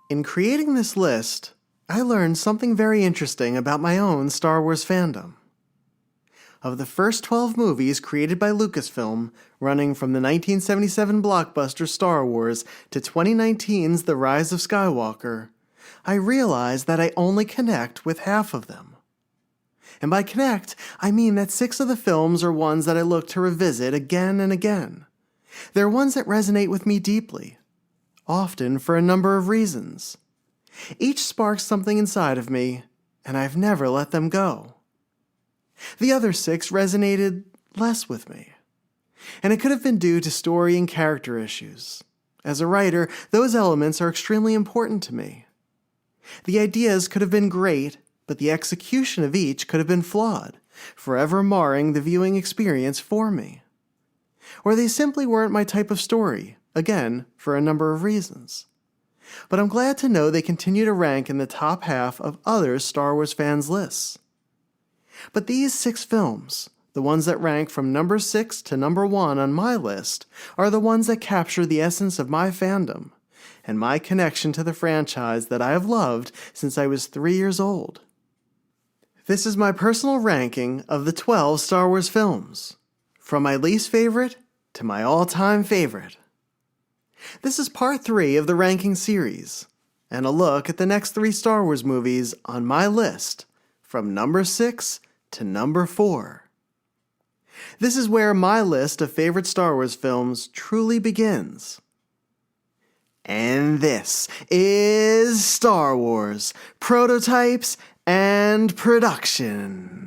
In creating this list, I learned something very interesting about my own Star Wars fandom. Of the first 12 movies created by Lucasfilm, running from the 1977 blockbuster Star Wars to 2019's The Rise of Skywalker, I realized that I only connect with half of them. And by connect, I mean that 6 of the films are ones that I look to revisit again and again. They're ones that resonate with me deeply, often for a number of reasons. Each sparks something inside of me, and I've never let them go. The other 6 resonated less with me, and it could have been due to story and character issues. As a writer, those elements are extremely important to me. The ideas could have been great, but the execution of each could have been flawed, forever marring the viewing experience for me. Or they simply weren't my type of story, again, for a number of reasons. But I'm glad to know they continue to rank in the top half of other Star Wars fans' lists. But these 6 films, the ones that rank from number 6 to number 1 on my list, are the ones that capture the essence of my fandom and my connection to the franchise that I have loved since I was 3 years old. This is my personal ranking of the 12 Star Wars films, from my least favorite to my all-time favorite. This is part 3 of the ranking series, and a look at the next 3 Star Wars movies on my list, from number 6 to number 4. This is where my list of favorite Star Wars films truly begins. And this is Star Wars, Prototypes and Production.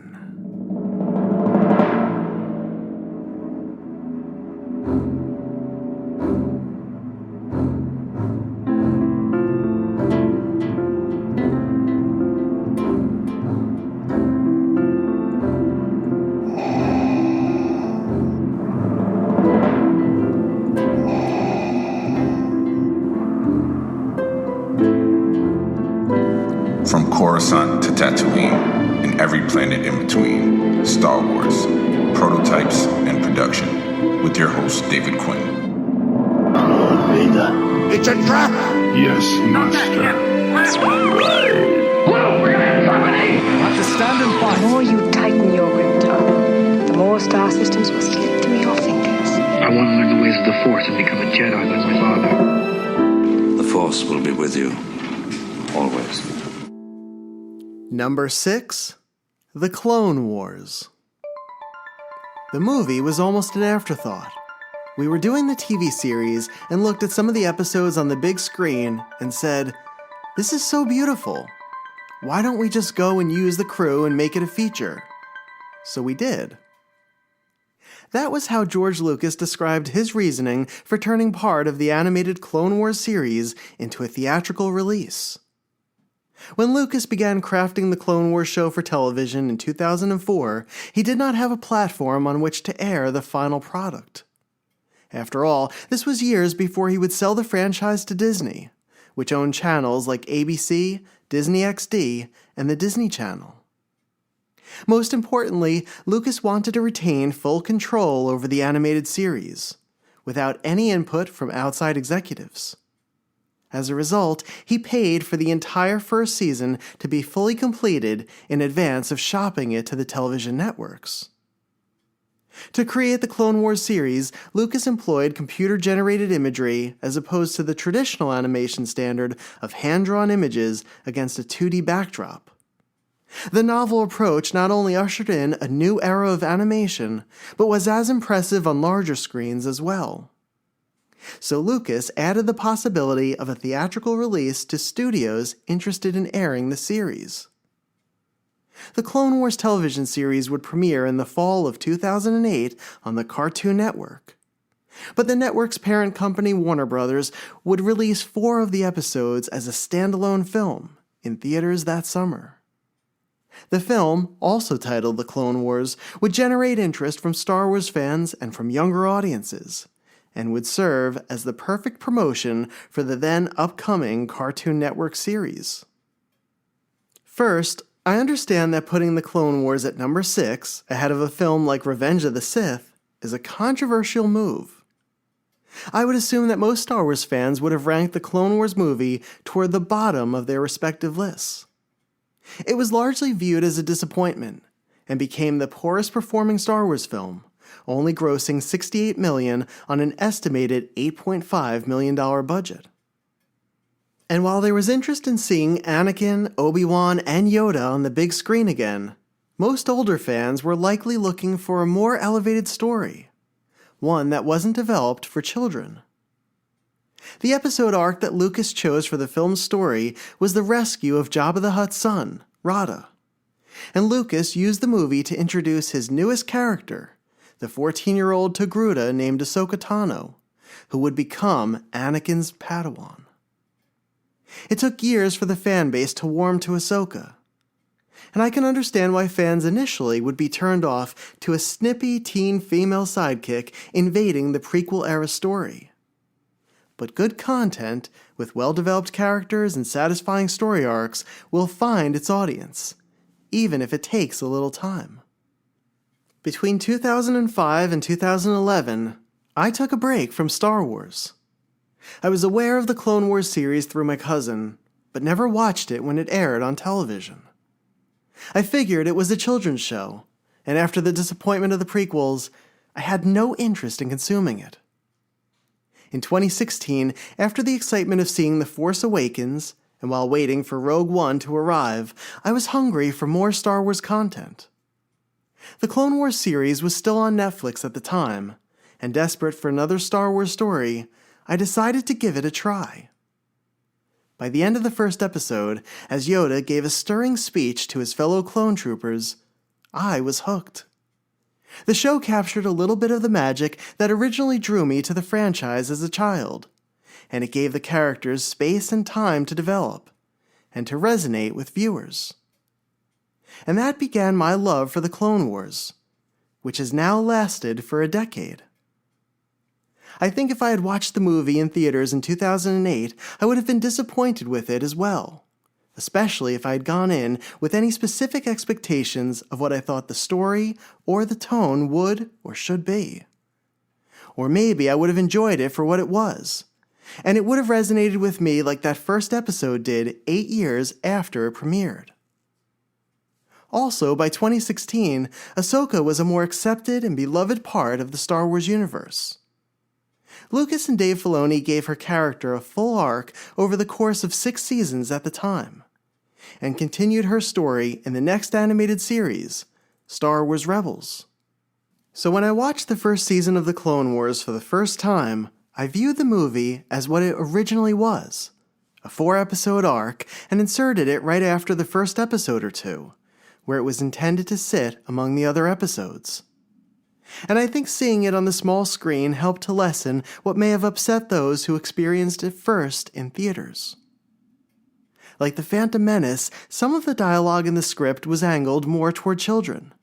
From Coruscant to Tatooine, and every planet in between, Star Wars, Prototypes and Production, with your host, David Quinn. Vader. It's a trap! Yes, Master. Whoa, we're gonna have company! Have to stand and fight. The more you tighten your grip, John, the more star systems will slip through your fingers. I want to learn the ways of the Force and become a Jedi like my father. The Force will be with you, always. Number 6, The Clone Wars. The movie was almost an afterthought. We were doing the TV series and looked at some of the episodes on the big screen and said, "This is so beautiful. Why don't we just go and use the crew and make it a feature?" So we did. That was how George Lucas described his reasoning for turning part of the animated Clone Wars series into a theatrical release. When Lucas began crafting the Clone Wars show for television in 2004, he did not have a platform on which to air the final product. After all, this was years before he would sell the franchise to Disney, which owned channels like ABC, Disney XD, and the Disney Channel. Most importantly, Lucas wanted to retain full control over the animated series, without any input from outside executives. As a result, he paid for the entire first season to be fully completed in advance of shopping it to the television networks. To create the Clone Wars series, Lucas employed computer-generated imagery as opposed to the traditional animation standard of hand-drawn images against a 2D backdrop. The novel approach not only ushered in a new era of animation, but was as impressive on larger screens as well. So Lucas added the possibility of a theatrical release to studios interested in airing the series. The Clone Wars television series would premiere in the fall of 2008 on the Cartoon Network. But the network's parent company, Warner Brothers, would release 4 of the episodes as a standalone film in theaters that summer. The film, also titled The Clone Wars, would generate interest from Star Wars fans and from younger audiences, and would serve as the perfect promotion for the then upcoming Cartoon Network series. First, I understand that putting the Clone Wars at number 6, ahead of a film like Revenge of the Sith, is a controversial move. I would assume that most Star Wars fans would have ranked the Clone Wars movie toward the bottom of their respective lists. It was largely viewed as a disappointment, and became the poorest performing Star Wars film, only grossing $68 million on an estimated $8.5 million budget. And while there was interest in seeing Anakin, Obi-Wan, and Yoda on the big screen again, most older fans were likely looking for a more elevated story, one that wasn't developed for children. The episode arc that Lucas chose for the film's story was the rescue of Jabba the Hutt's son, Rada. And Lucas used the movie to introduce his newest character, the 14-year-old Togruta named Ahsoka Tano, who would become Anakin's Padawan. It took years for the fan base to warm to Ahsoka, and I can understand why fans initially would be turned off to a snippy teen female sidekick invading the prequel-era story. But good content, with well-developed characters and satisfying story arcs, will find its audience, even if it takes a little time. Between 2005 and 2011, I took a break from Star Wars. I was aware of the Clone Wars series through my cousin, but never watched it when it aired on television. I figured it was a children's show, and after the disappointment of the prequels, I had no interest in consuming it. In 2016, after the excitement of seeing The Force Awakens, and while waiting for Rogue One to arrive, I was hungry for more Star Wars content. The Clone Wars series was still on Netflix at the time, and desperate for another Star Wars story, I decided to give it a try. By the end of the first episode, as Yoda gave a stirring speech to his fellow clone troopers, I was hooked. The show captured a little bit of the magic that originally drew me to the franchise as a child, and it gave the characters space and time to develop, and to resonate with viewers. And that began my love for the Clone Wars, which has now lasted for a decade. I think if I had watched the movie in theaters in 2008, I would have been disappointed with it as well, especially if I had gone in with any specific expectations of what I thought the story or the tone would or should be. Or maybe I would have enjoyed it for what it was, and it would have resonated with me like that first episode did 8 years after it premiered. Also, by 2016, Ahsoka was a more accepted and beloved part of the Star Wars universe. Lucas and Dave Filoni gave her character a full arc over the course of 6 seasons at the time, and continued her story in the next animated series, Star Wars Rebels. So when I watched the first season of The Clone Wars for the first time, I viewed the movie as what it originally was, a 4-episode arc, and inserted it right after the first episode or two, where it was intended to sit among the other episodes. And I think seeing it on the small screen helped to lessen what may have upset those who experienced it first in theaters. Like The Phantom Menace, some of the dialogue in the script was angled more toward children.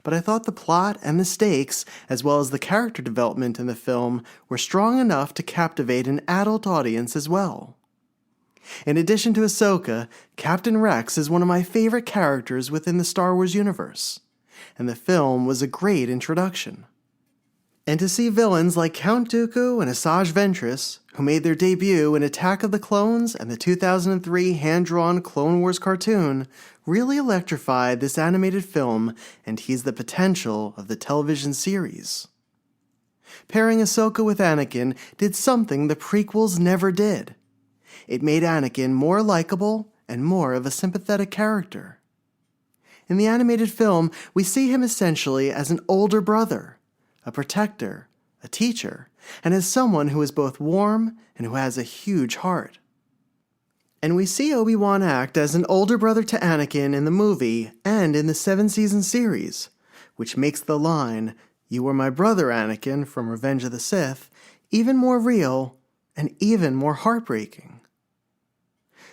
But I thought the plot and the stakes, as well as the character development in the film, were strong enough to captivate an adult audience as well. In addition to Ahsoka, Captain Rex is one of my favorite characters within the Star Wars universe, and the film was a great introduction. And to see villains like Count Dooku and Asajj Ventress, who made their debut in Attack of the Clones and the 2003 hand-drawn Clone Wars cartoon, really electrified this animated film and teased the potential of the television series. Pairing Ahsoka with Anakin did something the prequels never did. It made Anakin more likable and more of a sympathetic character. In the animated film, we see him essentially as an older brother, a protector, a teacher, and as someone who is both warm and who has a huge heart. And we see Obi-Wan act as an older brother to Anakin in the movie and in the 7-season series, which makes the line, "You were my brother, Anakin," from Revenge of the Sith, even more real and even more heartbreaking.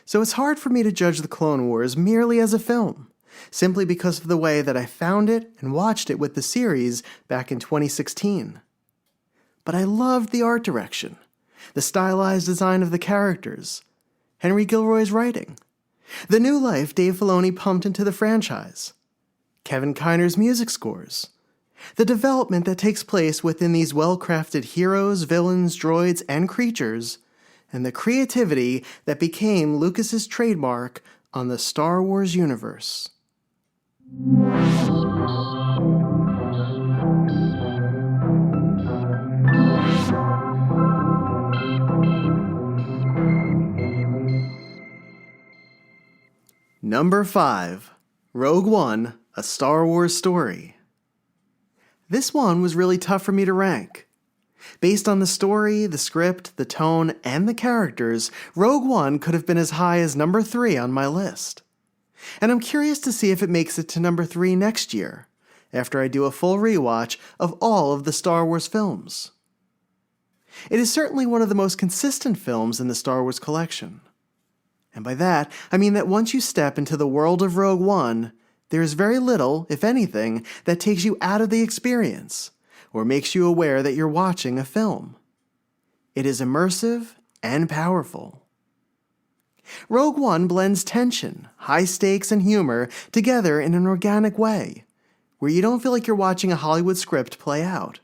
So it's hard for me to judge The Clone Wars merely as a film, simply because of the way that I found it and watched it with the series back in 2016. But I loved the art direction, the stylized design of the characters, Henry Gilroy's writing, the new life Dave Filoni pumped into the franchise, Kevin Kiner's music scores, The development that takes place within these well-crafted heroes, villains, droids, and creatures, and the creativity that became Lucas's trademark on the Star Wars universe. Number 5. Rogue One, A Star Wars Story. This one was really tough for me to rank. Based on the story, the script, the tone, and the characters, Rogue One could have been as high as number 3 on my list. And I'm curious to see if it makes it to number 3 next year, after I do a full rewatch of all of the Star Wars films. It is certainly one of the most consistent films in the Star Wars collection. And by that, I mean that once you step into the world of Rogue One, there is very little, if anything, that takes you out of the experience, or makes you aware that you're watching a film. It is immersive and powerful. Rogue One blends tension, high stakes, and humor together in an organic way, where you don't feel like you're watching a Hollywood script play out.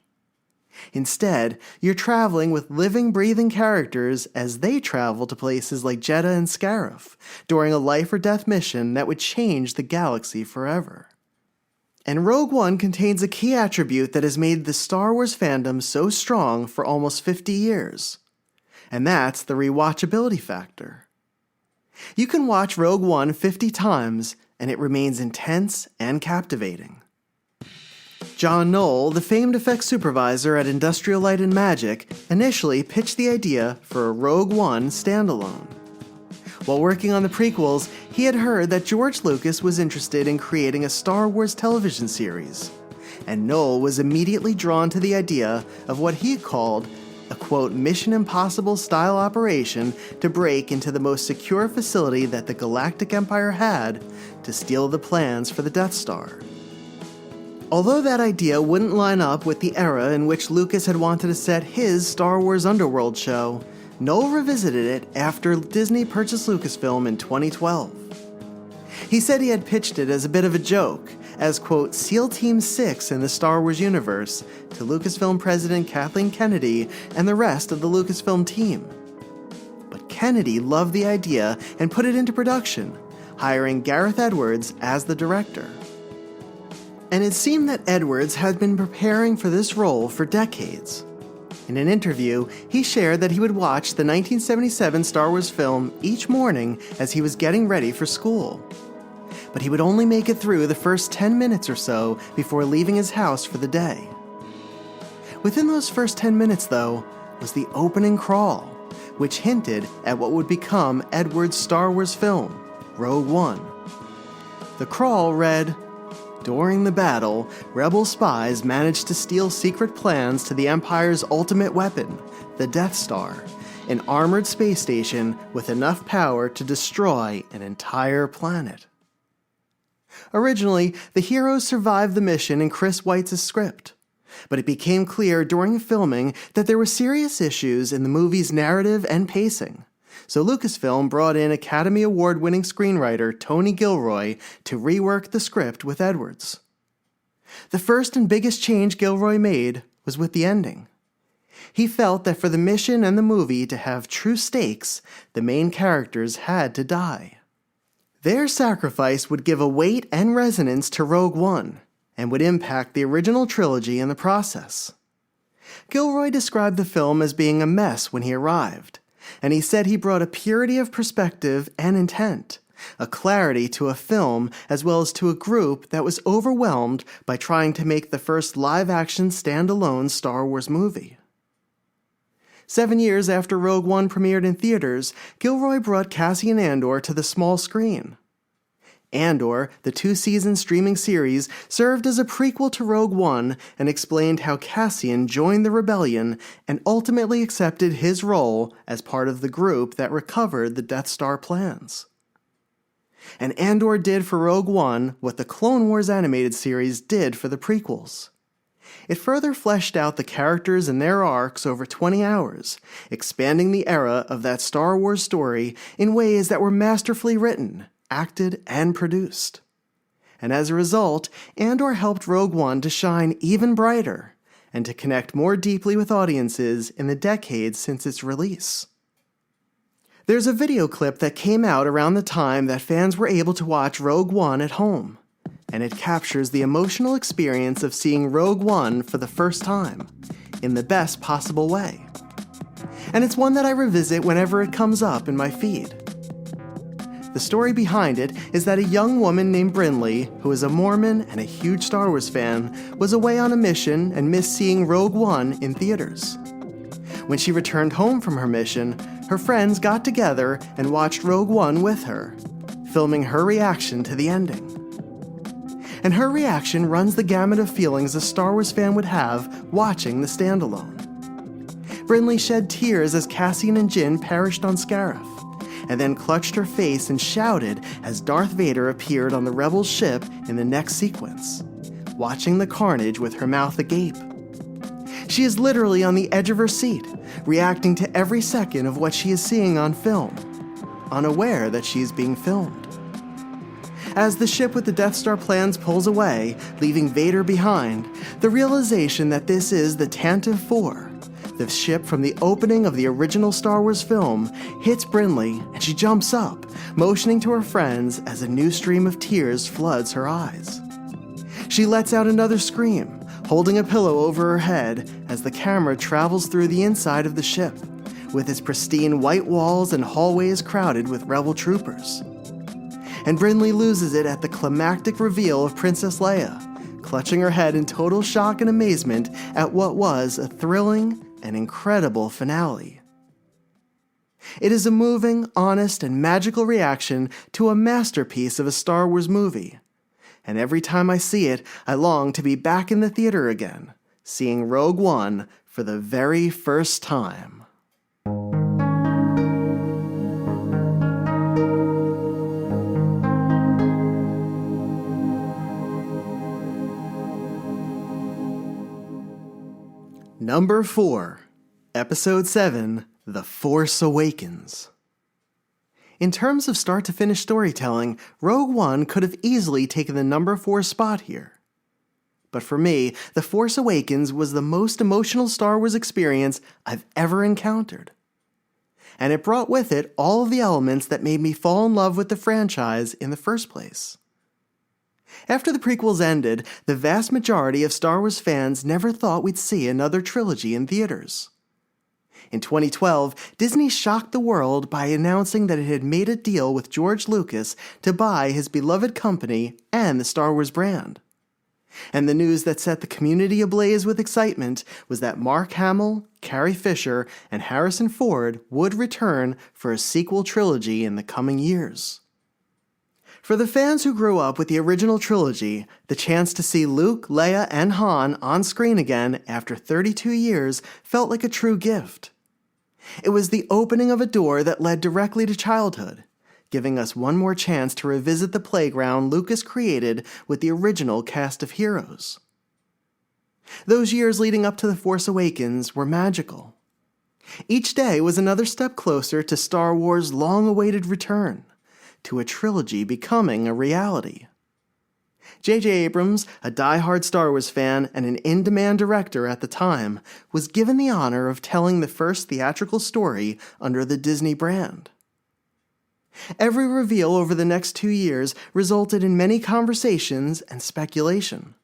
Instead, you're traveling with living, breathing characters as they travel to places like Jeddah and Scarif during a life-or-death mission that would change the galaxy forever. And Rogue One contains a key attribute that has made the Star Wars fandom so strong for almost 50 years. And that's the rewatchability factor. You can watch Rogue One 50 times, and it remains intense and captivating. John Knoll, the famed effects supervisor at Industrial Light and Magic, initially pitched the idea for a Rogue One standalone. While working on the prequels, he had heard that George Lucas was interested in creating a Star Wars television series, and Knoll was immediately drawn to the idea of what he called a, quote, Mission Impossible-style operation to break into the most secure facility that the Galactic Empire had to steal the plans for the Death Star. Although that idea wouldn't line up with the era in which Lucas had wanted to set his Star Wars Underworld show, Knoll revisited it after Disney purchased Lucasfilm in 2012. He said he had pitched it as a bit of a joke, as, quote, SEAL Team 6 in the Star Wars universe, to Lucasfilm president Kathleen Kennedy and the rest of the Lucasfilm team. But Kennedy loved the idea and put it into production, hiring Gareth Edwards as the director. And it seemed that Edwards had been preparing for this role for decades. In an interview, he shared that he would watch the 1977 Star Wars film each morning as he was getting ready for school. But he would only make it through the first 10 minutes or so before leaving his house for the day. Within those first 10 minutes, though, was the opening crawl, which hinted at what would become Edwards' Star Wars film, Rogue One. The crawl read, "During the battle, rebel spies managed to steal secret plans to the Empire's ultimate weapon, the Death Star, an armored space station with enough power to destroy an entire planet." Originally, the heroes survived the mission in Chris Weitz' script, but it became clear during filming that there were serious issues in the movie's narrative and pacing. So Lucasfilm brought in Academy Award-winning screenwriter Tony Gilroy to rework the script with Edwards. The first and biggest change Gilroy made was with the ending. He felt that for the mission and the movie to have true stakes, the main characters had to die. Their sacrifice would give a weight and resonance to Rogue One, and would impact the original trilogy in the process. Gilroy described the film as being a mess when he arrived, and he said he brought a purity of perspective and intent, a clarity to a film as well as to a group that was overwhelmed by trying to make the first live-action standalone Star Wars movie. 7 years after Rogue One premiered in theaters, Gilroy brought Cassian Andor to the small screen. Andor, the 2-season streaming series, served as a prequel to Rogue One and explained how Cassian joined the rebellion and ultimately accepted his role as part of the group that recovered the Death Star plans. And Andor did for Rogue One what the Clone Wars animated series did for the prequels. It further fleshed out the characters and their arcs over 20 hours, expanding the era of that Star Wars story in ways that were masterfully written, acted, and produced. and as a result, Andor helped Rogue One to shine even brighter and to connect more deeply with audiences in the decades since its release. There's a video clip that came out around the time that fans were able to watch Rogue One at home, and it captures the emotional experience of seeing Rogue One for the first time, in the best possible way. And it's one that I revisit whenever it comes up in my feed. The story behind it is that a young woman named Brinley, who is a Mormon and a huge Star Wars fan, was away on a mission and missed seeing Rogue One in theaters. When she returned home from her mission, her friends got together and watched Rogue One with her, filming her reaction to the ending. And her reaction runs the gamut of feelings a Star Wars fan would have watching the standalone. Brinley shed tears as Cassian and Jyn perished on Scarif, and then clutched her face and shouted as Darth Vader appeared on the Rebels' ship in the next sequence, watching the carnage with her mouth agape. She is literally on the edge of her seat, reacting to every second of what she is seeing on film, unaware that she is being filmed. As the ship with the Death Star plans pulls away, leaving Vader behind, the realization that this is the Tantive 4, the ship from the opening of the original Star Wars film, hits Brinley and she jumps up, motioning to her friends as a new stream of tears floods her eyes. She lets out another scream, holding a pillow over her head as the camera travels through the inside of the ship, with its pristine white walls and hallways crowded with rebel troopers. And Brinley loses it at the climactic reveal of Princess Leia, clutching her head in total shock and amazement at what was a thrilling and incredible finale. It is a moving, honest, and magical reaction to a masterpiece of a Star Wars movie. And every time I see it, I long to be back in the theater again, seeing Rogue One for the very first time. Number 4, Episode 7, The Force Awakens. In terms of start-to-finish storytelling, Rogue One could have easily taken the number 4 spot here. But for me, The Force Awakens was the most emotional Star Wars experience I've ever encountered. And it brought with it all of the elements that made me fall in love with the franchise in the first place. After the prequels ended, the vast majority of Star Wars fans never thought we'd see another trilogy in theaters. In 2012, Disney shocked the world by announcing that it had made a deal with George Lucas to buy his beloved company and the Star Wars brand. And the news that set the community ablaze with excitement was that Mark Hamill, Carrie Fisher, and Harrison Ford would return for a sequel trilogy in the coming years. For the fans who grew up with the original trilogy, the chance to see Luke, Leia, and Han on screen again after 32 years felt like a true gift. It was the opening of a door that led directly to childhood, giving us one more chance to revisit the playground Lucas created with the original cast of heroes. Those years leading up to The Force Awakens were magical. Each day was another step closer to Star Wars' long-awaited return, to a trilogy becoming a reality. J.J. Abrams, a die-hard Star Wars fan and an in-demand director at the time, was given the honor of telling the first theatrical story under the Disney brand. Every reveal over the next 2 years resulted in many conversations and speculation.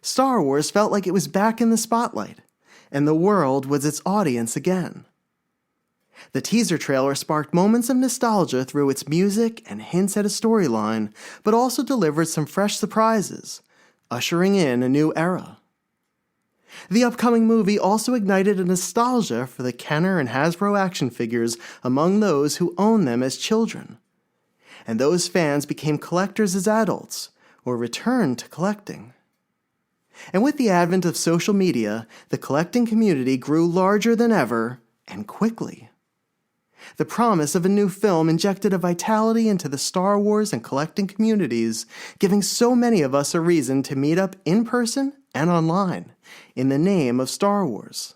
Star Wars felt like it was back in the spotlight, and the world was its audience again. The teaser trailer sparked moments of nostalgia through its music and hints at a storyline, but also delivered some fresh surprises, ushering in a new era. The upcoming movie also ignited a nostalgia for the Kenner and Hasbro action figures among those who owned them as children. And those fans became collectors as adults, or returned to collecting. And with the advent of social media, the collecting community grew larger than ever, and quickly. The promise of a new film injected a vitality into the Star Wars and collecting communities, giving so many of us a reason to meet up in person and online, in the name of Star Wars.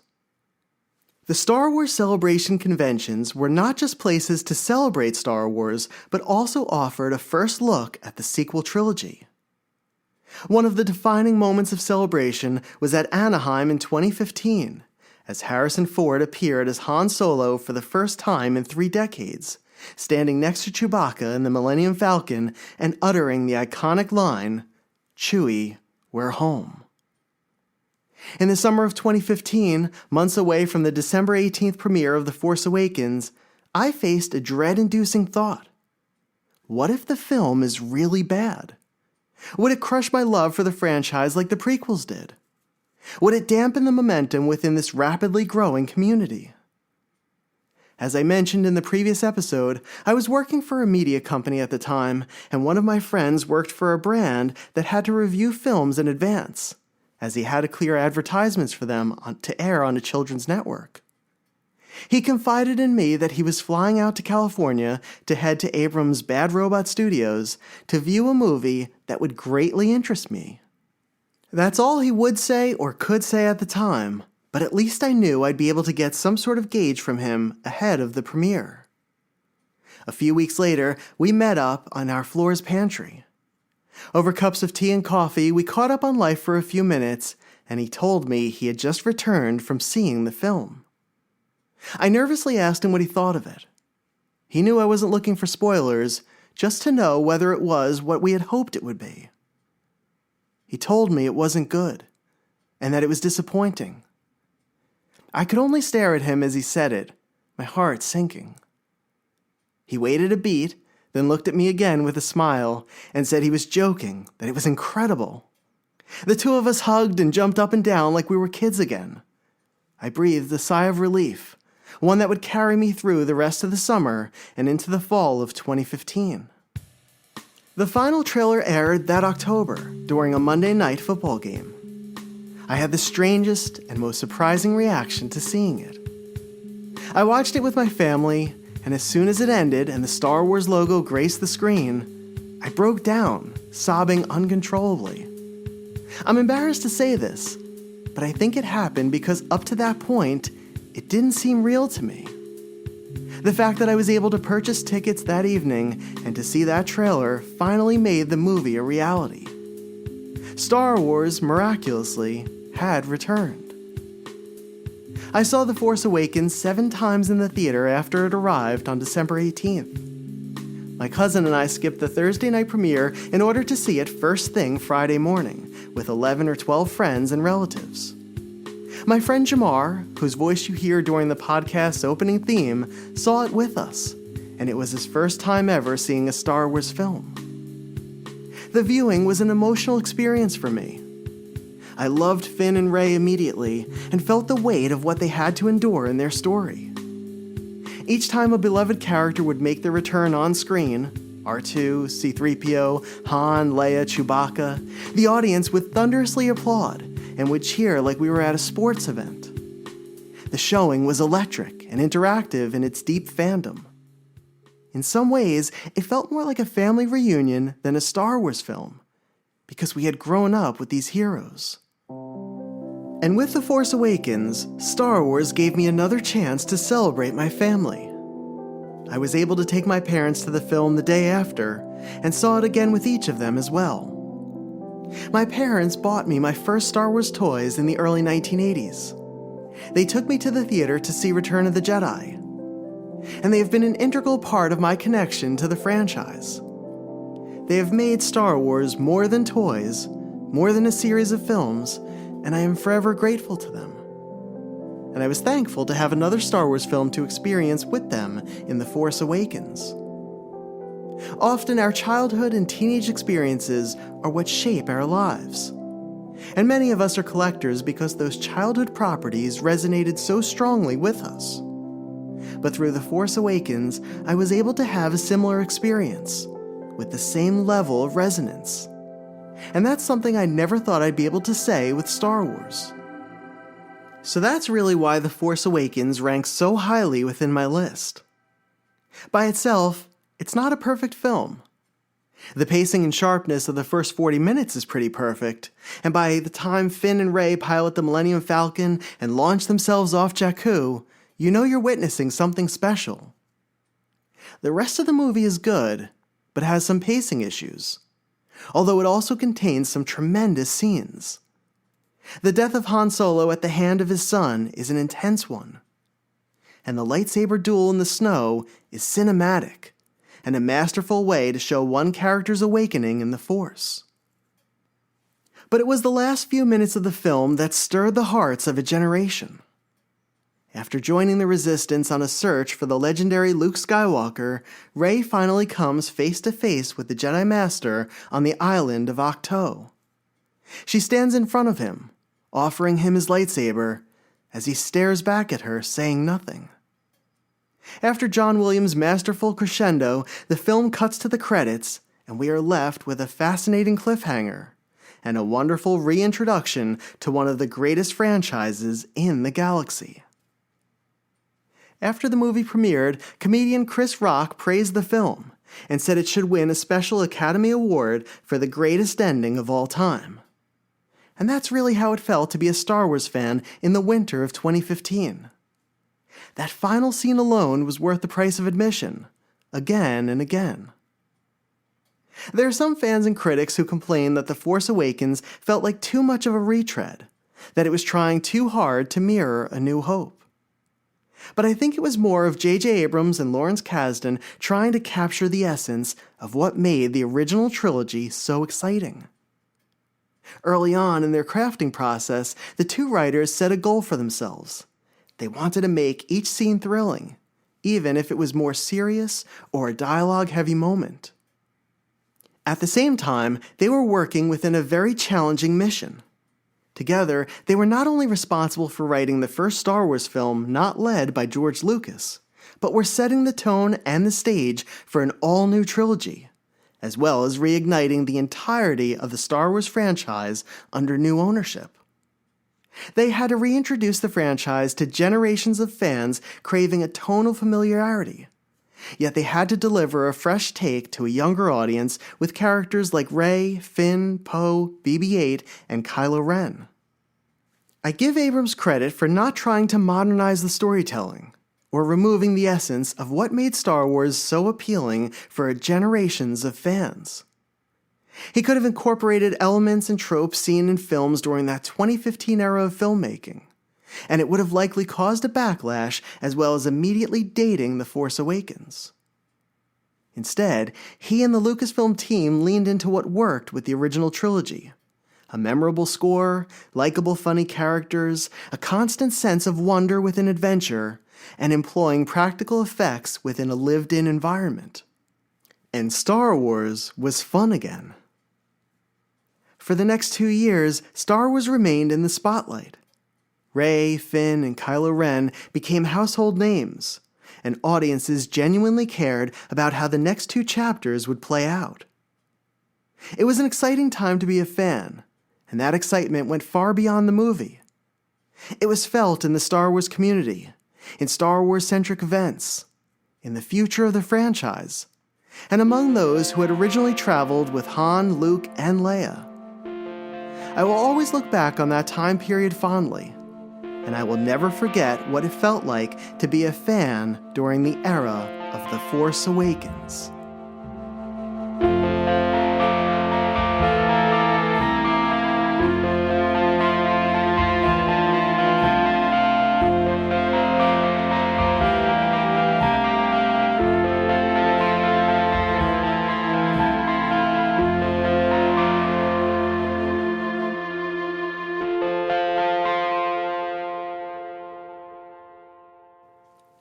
The Star Wars Celebration conventions were not just places to celebrate Star Wars, but also offered a first look at the sequel trilogy. One of the defining moments of celebration was at Anaheim in 2015, as Harrison Ford appeared as Han Solo for the first time in 3 decades, standing next to Chewbacca in the Millennium Falcon and uttering the iconic line, "Chewie, we're home." In the summer of 2015, months away from the December 18th premiere of The Force Awakens, I faced a dread-inducing thought. What if the film is really bad? Would it crush my love for the franchise like the prequels did? Would it dampen the momentum within this rapidly growing community? As I mentioned in the previous episode, I was working for a media company at the time, and one of my friends worked for a brand that had to review films in advance, as he had to clear advertisements for them to air on a children's network. He confided in me that he was flying out to California to head to Abrams' Bad Robot Studios to view a movie that would greatly interest me. That's all he would say or could say at the time, but at least I knew I'd be able to get some sort of gauge from him ahead of the premiere. A few weeks later, we met up on our floor's pantry. Over cups of tea and coffee, we caught up on life for a few minutes, and he told me he had just returned from seeing the film. I nervously asked him what he thought of it. He knew I wasn't looking for spoilers, just to know whether it was what we had hoped it would be. He told me it wasn't good, and that it was disappointing. I could only stare at him as he said it, my heart sinking. He waited a beat, then looked at me again with a smile, and said he was joking, that it was incredible. The two of us hugged and jumped up and down like we were kids again. I breathed a sigh of relief, one that would carry me through the rest of the summer and into the fall of 2015. The final trailer aired that October during a Monday night football game. I had the strangest and most surprising reaction to seeing it. I watched it with my family, and as soon as it ended and the Star Wars logo graced the screen, I broke down, sobbing uncontrollably. I'm embarrassed to say this, but I think it happened because up to that point, it didn't seem real to me. The fact that I was able to purchase tickets that evening and to see that trailer finally made the movie a reality. Star Wars, miraculously, had returned. I saw The Force Awakens 7 times in the theater after it arrived on December 18th. My cousin and I skipped the Thursday night premiere in order to see it first thing Friday morning, with 11 or 12 friends and relatives. My friend Jamar, whose voice you hear during the podcast's opening theme, saw it with us, and it was his first time ever seeing a Star Wars film. The viewing was an emotional experience for me. I loved Finn and Rey immediately, and felt the weight of what they had to endure in their story. Each time a beloved character would make their return on screen, R2, C-3PO, Han, Leia, Chewbacca, the audience would thunderously applaud and would cheer like we were at a sports event. The showing was electric and interactive in its deep fandom. In some ways, it felt more like a family reunion than a Star Wars film, because we had grown up with these heroes. And with The Force Awakens, Star Wars gave me another chance to celebrate my family. I was able to take my parents to the film the day after, and saw it again with each of them as well. My parents bought me my first Star Wars toys in the early 1980s. They took me to the theater to see Return of the Jedi, and they have been an integral part of my connection to the franchise. They have made Star Wars more than toys, more than a series of films, and I am forever grateful to them. And I was thankful to have another Star Wars film to experience with them in The Force Awakens. Often our childhood and teenage experiences are what shape our lives. And many of us are collectors because those childhood properties resonated so strongly with us. But through The Force Awakens, I was able to have a similar experience, with the same level of resonance. And that's something I never thought I'd be able to say with Star Wars. So that's really why The Force Awakens ranks so highly within my list. By itself, it's not a perfect film. The pacing and sharpness of the first 40 minutes is pretty perfect, and by the time Finn and Rey pilot the Millennium Falcon and launch themselves off Jakku, you know you're witnessing something special. The rest of the movie is good, but has some pacing issues. although it also contains some tremendous scenes. The death of Han Solo at the hand of his son is an intense one, and the lightsaber duel in the snow is cinematic and a masterful way to show one character's awakening in the Force. But it was the last few minutes of the film that stirred the hearts of a generation. After joining the Resistance on a search for the legendary Luke Skywalker, Rey finally comes face to face with the Jedi Master on the island of Ahch-To. She stands in front of him, offering him his lightsaber, as he stares back at her, saying nothing. After John Williams' masterful crescendo, the film cuts to the credits, and we are left with a fascinating cliffhanger and a wonderful reintroduction to one of the greatest franchises in the galaxy. After the movie premiered, comedian Chris Rock praised the film and said it should win a special Academy Award for the greatest ending of all time. And that's really how it felt to be a Star Wars fan in the winter of 2015. That final scene alone was worth the price of admission, again and again. There are some fans and critics who complain that The Force Awakens felt like too much of a retread, that it was trying too hard to mirror A New Hope. But I think it was more of J.J. Abrams and Lawrence Kasdan trying to capture the essence of what made the original trilogy so exciting. Early on in their crafting process, the two writers set a goal for themselves. They wanted to make each scene thrilling, even if it was more serious or a dialogue-heavy moment. At the same time, they were working within a very challenging mission. Together, they were not only responsible for writing the first Star Wars film not led by George Lucas, but were setting the tone and the stage for an all-new trilogy, as well as reigniting the entirety of the Star Wars franchise under new ownership. They had to reintroduce the franchise to generations of fans craving a tonal familiarity, yet they had to deliver a fresh take to a younger audience with characters like Rey, Finn, Poe, BB-8, and Kylo Ren. I give Abrams credit for not trying to modernize the storytelling, or removing the essence of what made Star Wars so appealing for generations of fans. He could have incorporated elements and tropes seen in films during that 2015 era of filmmaking, and it would have likely caused a backlash as well as immediately dating The Force Awakens. Instead, he and the Lucasfilm team leaned into what worked with the original trilogy. A memorable score, likable funny characters, a constant sense of wonder within adventure, and employing practical effects within a lived-in environment. And Star Wars was fun again. For the next 2 years, Star Wars remained in the spotlight. Rey, Finn, and Kylo Ren became household names, and audiences genuinely cared about how the next 2 chapters would play out. It was an exciting time to be a fan, and that excitement went far beyond the movie. It was felt in the Star Wars community, in Star Wars-centric events, in the future of the franchise, and among those who had originally traveled with Han, Luke, and Leia. I will always look back on that time period fondly, and I will never forget what it felt like to be a fan during the era of The Force Awakens.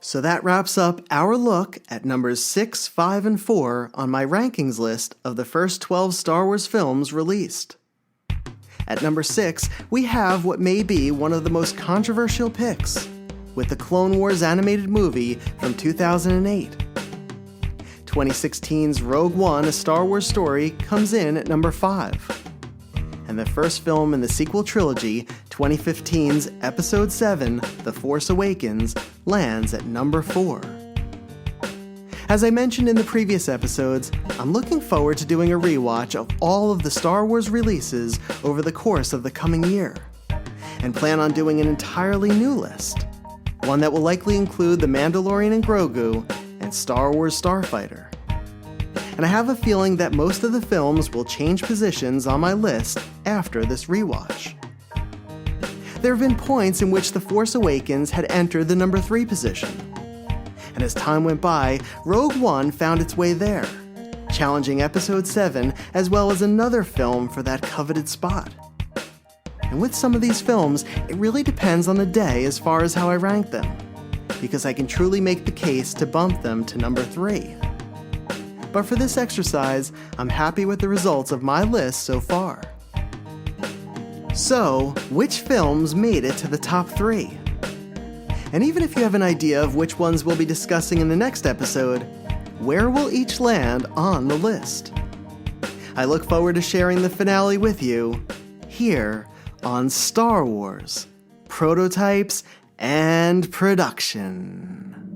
So that wraps up our look at numbers 6, 5, and 4 on my rankings list of the first 12 Star Wars films released. At number 6, we have what may be one of the most controversial picks, with the Clone Wars animated movie from 2008. 2016's Rogue One, A Star Wars Story comes in at number 5. And the first film in the sequel trilogy, 2015's Episode 7, The Force Awakens, lands at number 4. As I mentioned in the previous episodes, I'm looking forward to doing a rewatch of all of the Star Wars releases over the course of the coming year, and plan on doing an entirely new list, one that will likely include The Mandalorian and Grogu and Star Wars Starfighter. and I have a feeling that most of the films will change positions on my list after this rewatch. There have been points in which The Force Awakens had entered the number 3 position, and as time went by, Rogue One found its way there, challenging Episode 7 as well as another film for that coveted spot. And with some of these films, it really depends on the day as far as how I rank them, because I can truly make the case to bump them to number 3. But for this exercise, I'm happy with the results of my list so far. So, which films made it to the top 3? And even if you have an idea of which ones we'll be discussing in the next episode, where will each land on the list? I look forward to sharing the finale with you here on Star Wars, Prototypes and Production.